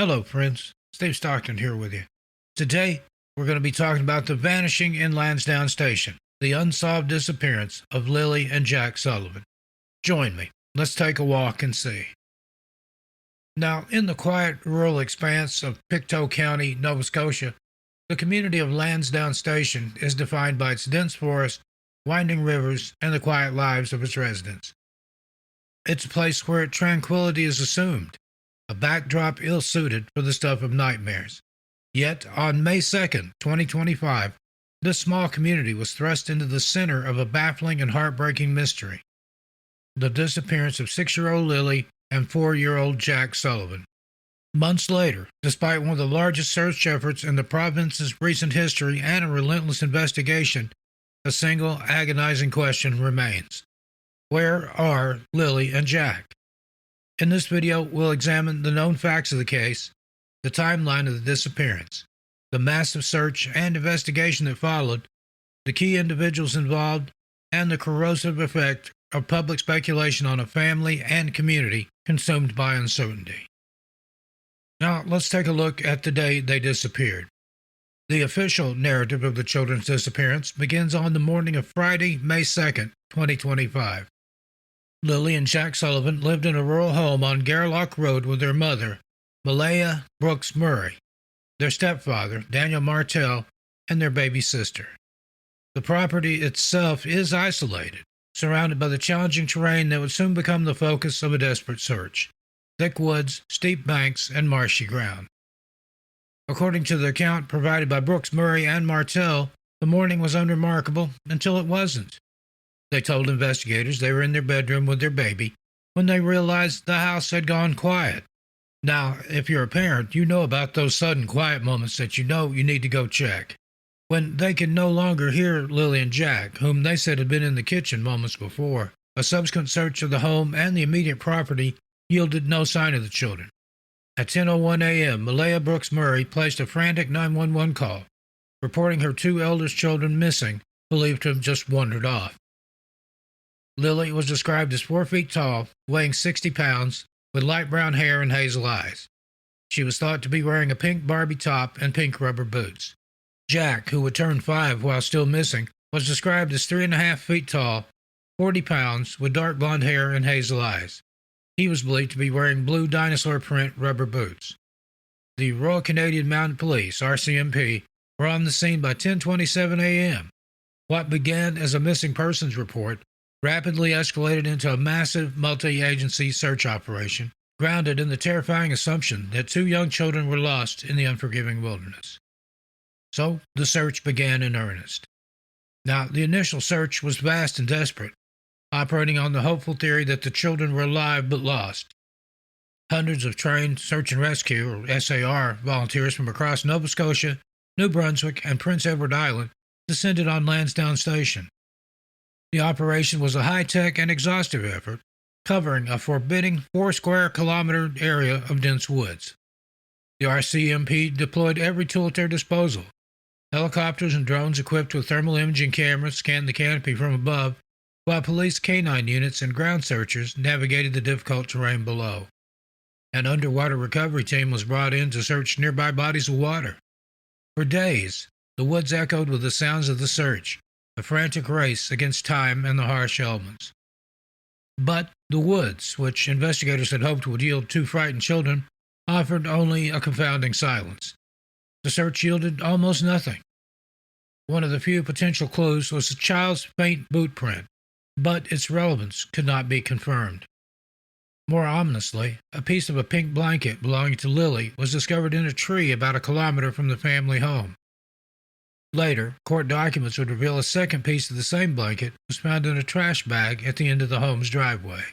Hello, friends. Steve Stockton here with you. Today, we're going to be talking about the vanishing in Lansdowne Station, the unsolved disappearance of Lily and Jack Sullivan. Join me. Let's take a walk and see. Now, in the quiet rural expanse of Pictou County, Nova Scotia, the community of Lansdowne Station is defined by its dense forest, winding rivers, and the quiet lives of its residents. It's a place where tranquility is assumed, a backdrop ill-suited for the stuff of nightmares. Yet, on May 2nd, 2025, this small community was thrust into the center of a baffling and heartbreaking mystery: the disappearance of 6-year-old Lily and 4-year-old Jack Sullivan. Months later, despite one of the largest search efforts in the province's recent history and a relentless investigation, a single agonizing question remains: where are Lily and Jack? In this video, we'll examine the known facts of the case, the timeline of the disappearance, the massive search and investigation that followed, the key individuals involved, and the corrosive effect of public speculation on a family and community consumed by uncertainty. Now, let's take a look at the day they disappeared. The official narrative of the children's disappearance begins on the morning of Friday, May 2nd, 2025. Lily and Jack Sullivan lived in a rural home on Garlock Road with their mother, Malaya Brooks Murray, their stepfather, Daniel Martell, and their baby sister. The property itself is isolated, surrounded by the challenging terrain that would soon become the focus of a desperate search: thick woods, steep banks, and marshy ground. According to the account provided by Brooks Murray and Martell, the morning was unremarkable until it wasn't. They told investigators they were in their bedroom with their baby when they realized the house had gone quiet. Now, if you're a parent, you know about those sudden quiet moments that you know you need to go check. When they could no longer hear Lily and Jack, whom they said had been in the kitchen moments before, a subsequent search of the home and the immediate property yielded no sign of the children. At 10:01 a.m., Malaya Brooks Murray placed a frantic 911 call, reporting her 2 eldest children missing, believed to have just wandered off. Lily was described as 4 feet tall, weighing 60 pounds, with light brown hair and hazel eyes. She was thought to be wearing a pink Barbie top and pink rubber boots. Jack, who would turn 5 while still missing, was described as 3.5 feet tall, 40 pounds, with dark blonde hair and hazel eyes. He was believed to be wearing blue dinosaur print rubber boots. The Royal Canadian Mounted Police, RCMP, were on the scene by 10:27 a.m. What began as a missing persons report rapidly escalated into a massive multi-agency search operation, grounded in the terrifying assumption that 2 young children were lost in the unforgiving wilderness. So the search began in earnest. Now, the initial search was vast and desperate, operating on the hopeful theory that the children were alive but lost. Hundreds of trained search and rescue, or SAR, volunteers from across Nova Scotia, New Brunswick, and Prince Edward Island descended on Lansdowne Station. The operation was a high-tech and exhaustive effort, covering a forbidding 4-square-kilometer area of dense woods. The RCMP deployed every tool at their disposal. Helicopters and drones equipped with thermal imaging cameras scanned the canopy from above, while police canine units and ground searchers navigated the difficult terrain below. An underwater recovery team was brought in to search nearby bodies of water. For days, the woods echoed with the sounds of the search, a frantic race against time and the harsh elements. But the woods, which investigators had hoped would yield 2 frightened children, offered only a confounding silence. The search yielded almost nothing. One of the few potential clues was a child's faint boot print, but its relevance could not be confirmed. More ominously, a piece of a pink blanket belonging to Lily was discovered in a tree about 1 kilometer from the family home. Later, court documents would reveal a second piece of the same blanket was found in a trash bag at the end of the home's driveway.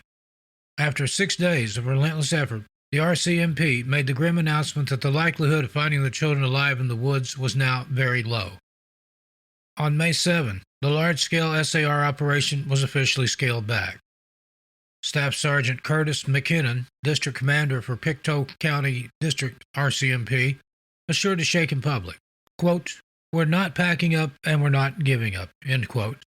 After 6 days of relentless effort, the RCMP made the grim announcement that the likelihood of finding the children alive in the woods was now very low. On May 7, the large-scale SAR operation was officially scaled back. Staff Sergeant Curtis McKinnon, District Commander for Pictou County District RCMP, assured a shaken public, quote, "We're not packing up and we're not giving up," end quote.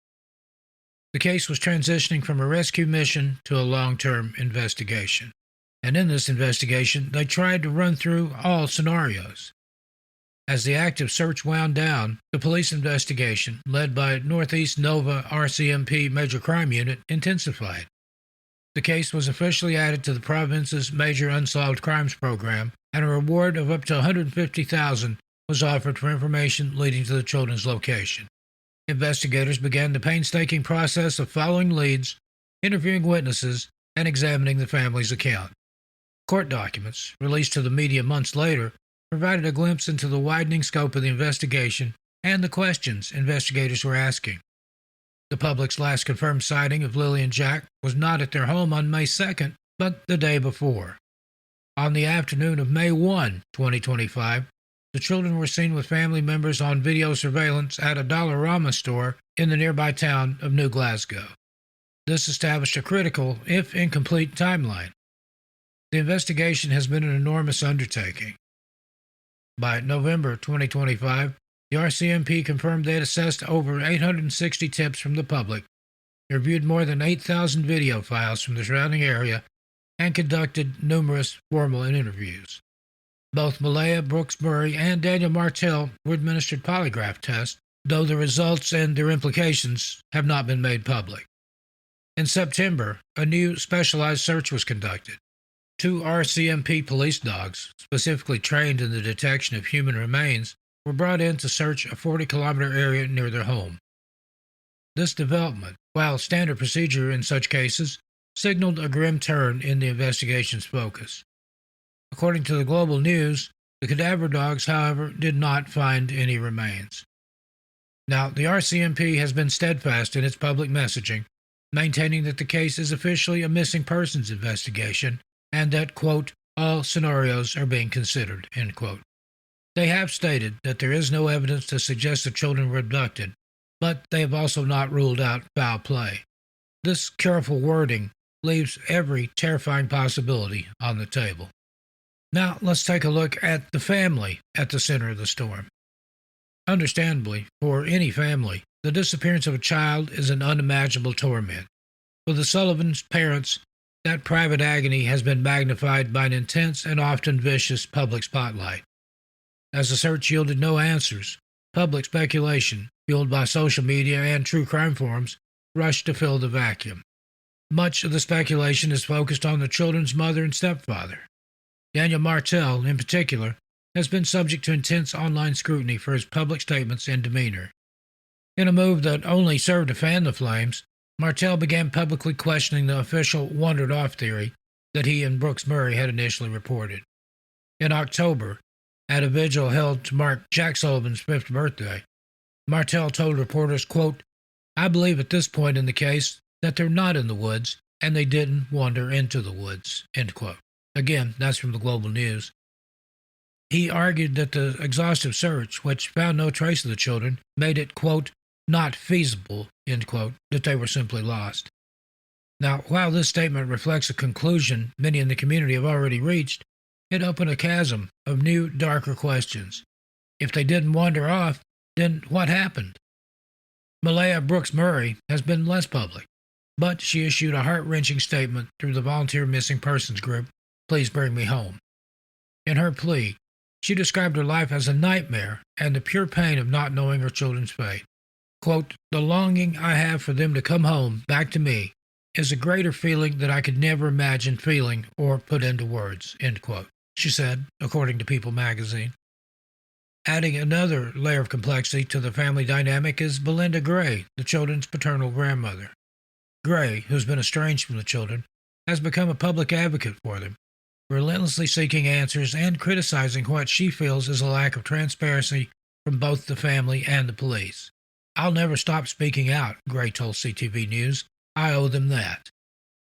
The case was transitioning from a rescue mission to a long-term investigation, and in this investigation, they tried to run through all scenarios. As the active search wound down, the police investigation, led by Northeast Nova RCMP Major Crime Unit, intensified. The case was officially added to the province's Major Unsolved Crimes program, and a reward of up to $150,000 was offered for information leading to the children's location. Investigators began the painstaking process of following leads, interviewing witnesses, and examining the family's account. Court documents, released to the media months later, provided a glimpse into the widening scope of the investigation and the questions investigators were asking. The public's last confirmed sighting of Lily and Jack was not at their home on May 2nd, but the day before. On the afternoon of May 1, 2025, the children were seen with family members on video surveillance at a Dollarama store in the nearby town of New Glasgow. This established a critical, if incomplete, timeline. The investigation has been an enormous undertaking. By November 2025, the RCMP confirmed they had assessed over 860 tips from the public, reviewed more than 8,000 video files from the surrounding area, and conducted numerous formal interviews. Both Malaya Brooks Murray and Daniel Martell were administered polygraph tests, though the results and their implications have not been made public. In September, a new specialized search was conducted. 2 RCMP police dogs, specifically trained in the detection of human remains, were brought in to search a 40-kilometer area near their home. This development, while standard procedure in such cases, signaled a grim turn in the investigation's focus. According to the Global News, the cadaver dogs, however, did not find any remains. Now, the RCMP has been steadfast in its public messaging, maintaining that the case is officially a missing persons investigation and that, quote, all scenarios are being considered, end quote. They have stated that there is no evidence to suggest the children were abducted, but they have also not ruled out foul play. This careful wording leaves every terrifying possibility on the table. Now, let's take a look at the family at the center of the storm. Understandably, for any family, the disappearance of a child is an unimaginable torment. For the Sullivans' parents, that private agony has been magnified by an intense and often vicious public spotlight. As the search yielded no answers, public speculation, fueled by social media and true crime forums, rushed to fill the vacuum. Much of the speculation is focused on the children's mother and stepfather. Daniel Martell, in particular, has been subject to intense online scrutiny for his public statements and demeanor. In a move that only served to fan the flames, Martell began publicly questioning the official wandered-off theory that he and Brooks Murray had initially reported. In October, at a vigil held to mark Jack Sullivan's 5th birthday, Martell told reporters, quote, I believe at this point in the case that they're not in the woods and they didn't wander into the woods, end quote. Again, that's from the Global News. He argued that the exhaustive search, which found no trace of the children, made it, quote, not feasible, end quote, that they were simply lost. Now, while this statement reflects a conclusion many in the community have already reached, it opened a chasm of new, darker questions. If they didn't wander off, then what happened? Malaya Brooks Murray has been less public, but she issued a heart-wrenching statement through the volunteer missing persons group, Please Bring Me Home. In her plea, she described her life as a nightmare and the pure pain of not knowing her children's fate. Quote, the longing I have for them to come home, back to me, is a greater feeling that I could never imagine feeling or put into words, end quote, she said, according to People magazine. Adding another layer of complexity to the family dynamic is Belinda Gray, the children's paternal grandmother. Gray, who's been estranged from the children, has become a public advocate for them, relentlessly seeking answers and criticizing what she feels is a lack of transparency from both the family and the police. I'll never stop speaking out, Gray told CTV News. I owe them that.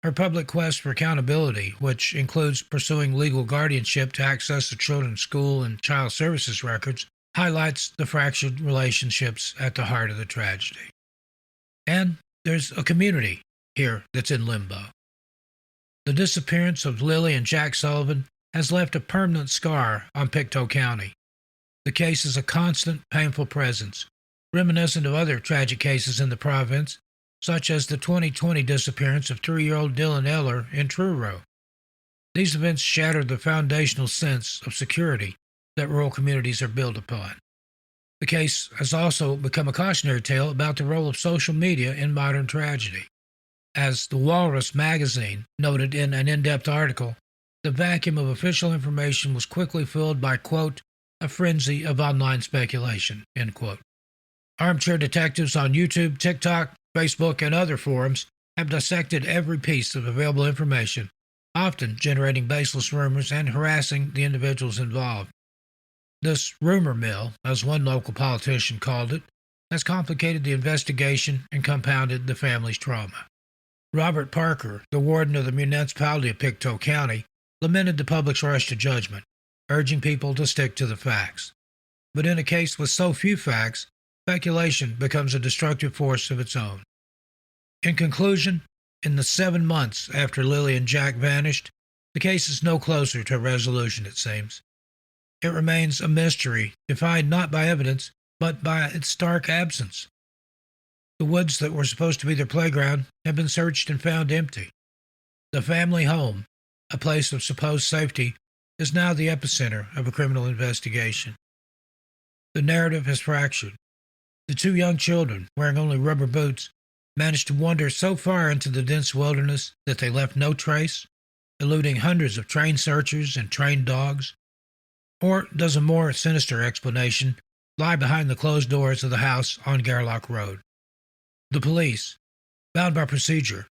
Her public quest for accountability, which includes pursuing legal guardianship to access the children's school and child services records, highlights the fractured relationships at the heart of the tragedy. And there's a community here that's in limbo. The disappearance of Lily and Jack Sullivan has left a permanent scar on Pictou County. The case is a constant, painful presence, reminiscent of other tragic cases in the province, such as the 2020 disappearance of 3-year-old Dylan Eller in Truro. These events shattered the foundational sense of security that rural communities are built upon. The case has also become a cautionary tale about the role of social media in modern tragedy. As the Walrus magazine noted in an in-depth article, the vacuum of official information was quickly filled by, quote, a frenzy of online speculation, end quote. Armchair detectives on YouTube, TikTok, Facebook, and other forums have dissected every piece of available information, often generating baseless rumors and harassing the individuals involved. This rumor mill, as one local politician called it, has complicated the investigation and compounded the family's trauma. Robert Parker, the warden of the municipality of Pictou County, lamented the public's rush to judgment, urging people to stick to the facts. But in a case with so few facts, speculation becomes a destructive force of its own. In conclusion, in the 7 months after Lily and Jack vanished, the case is no closer to a resolution, it seems. It remains a mystery defined not by evidence, but by its stark absence. The woods that were supposed to be their playground have been searched and found empty. The family home, a place of supposed safety, is now the epicenter of a criminal investigation. The narrative has fractured. The 2 young children, wearing only rubber boots, managed to wander so far into the dense wilderness that they left no trace, eluding hundreds of trained searchers and trained dogs. Or does a more sinister explanation lie behind the closed doors of the house on Garlock Road? The police, bound by procedure,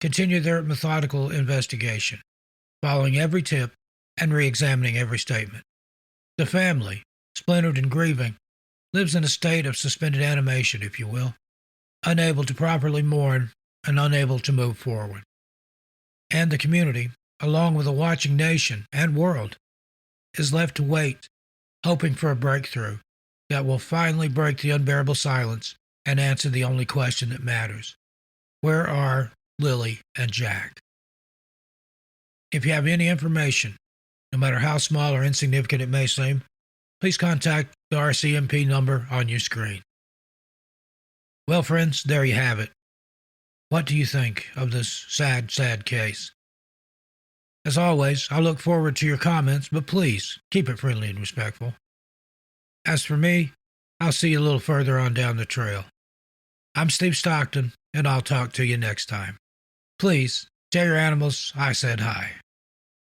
continue their methodical investigation, following every tip and re-examining every statement. The family, splintered and grieving, lives in a state of suspended animation, if you will, unable to properly mourn and unable to move forward. And the community, along with a watching nation and world, is left to wait, hoping for a breakthrough that will finally break the unbearable silence and answer the only question that matters. Where are Lily and Jack? If you have any information, no matter how small or insignificant it may seem, please contact the RCMP number on your screen. Well, friends, there you have it. What do you think of this sad, sad case? As always, I look forward to your comments, but please keep it friendly and respectful. As for me, I'll see you a little further on down the trail. I'm Steve Stockton, and I'll talk to you next time. Please, tell your animals I said hi.